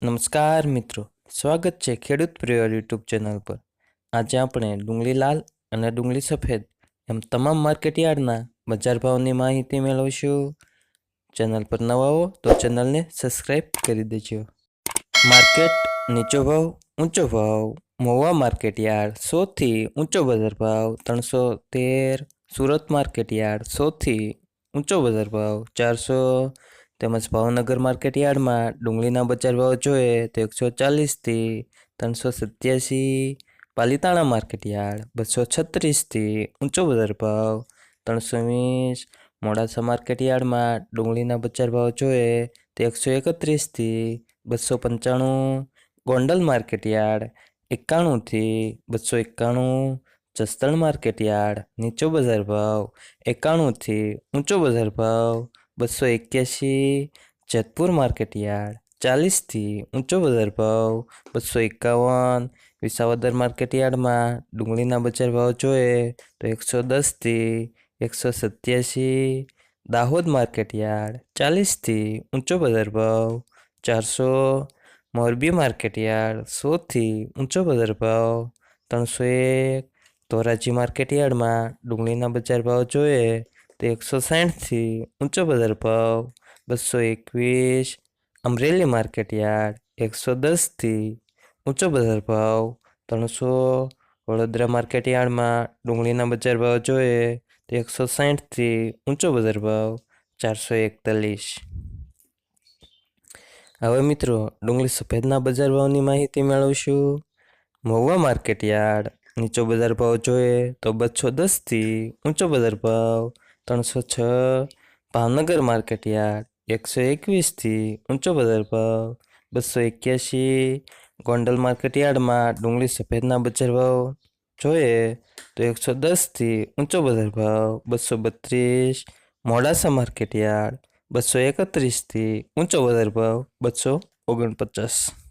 નમસ્કાર મિત્રો, સ્વાગત છે ખેડૂત પ્રિય યુટ્યુબ ચેનલ પર। આજે આપણે ડુંગળી લાલ અને ડુંગળી સફેદ એમ તમામ માર્કેટ યાર્ડના બજાર ભાવની માહિતી મેળવશું। ચેનલ પર નવા હો તો ચેનલને સબસ્ક્રાઈબ કરી દેજો। માર્કેટ નીચો ભાવ ઊંચો ભાવ। મહુવા માર્કેટ યાર્ડ 100 થી ઊંચો બજાર ભાવ 313। સુરત માર્કેટ યાર્ડ 100 થી ઊંચો બજાર ભાવ 400। તેમજ ભાવનગર માર્કેટ યાર્ડમાં ડુંગળીના બજાર ભાવ જોઈએ તો 140 થી 387। પાલીતાણા માર્કેટ યાર્ડ 236 થી ઊંચો બજાર ભાવ 320। મોડાસા માર્કેટ યાર્ડમાં ડુંગળીના બજાર ભાવ જોઈએ તો 131 થી 295। ગોંડલ માર્કેટ યાર્ડ 91 થી 291। જસદણ માર્કેટ યાર્ડ નીચો બજાર ભાવ 91 થી ઊંચો બજાર ભાવ 281। જેતપુર માર્કેટ યાર્ડ 40 થી ઊંચો બજાર ભાવ 251। વિસાવદર માર્કેટ યાર્ડમાં ડુંગળીના બજાર ભાવ જોઈએ તો 110 થી 187। દાહોદ માર્કેટ યાર્ડ 40 થી ઊંચો બજાર ભાવ 400। મોરબી માર્કેટ યાર્ડ 100 થી ઊંચો બજાર ભાવ 301। ધોરાજી માર્કેટ યાર્ડમાં ડુંગળીના બજાર ભાવ જોઈએ તો 160 થી ઊંચો બજાર ભાવ 221। અમરેલી માર્કેટ યાર્ડ 110 થી ઊંચો બજાર ભાવ 300। વડોદરા માર્કેટ યાર્ડમાં ડુંગળીના બજાર ભાવ જોઈએ તો 160 થી ઊંચો બજાર ભાવ 441। હવે મિત્રો ડુંગળી સફેદના બજાર ભાવની માહિતી મેળવશું। મહુવા માર્કેટ યાર્ડ નીચો બજાર ભાવ જોઈએ તો 210 થી ઊંચો બજાર ભાવ 306। ભાવનગર માર્કેટ યાર્ડ 121 થી ઊંચો બજાર ભાવ 281। ગોંડલ માર્કેટ યાર્ડમાં ડુંગળી સફેદના બજાર ભાવ જોઈએ તો 110 થી ઊંચો બજાર ભાવ 232। મોડાસા માર્કેટ યાર્ડ 231 થી ઊંચો બજાર ભાવ 249।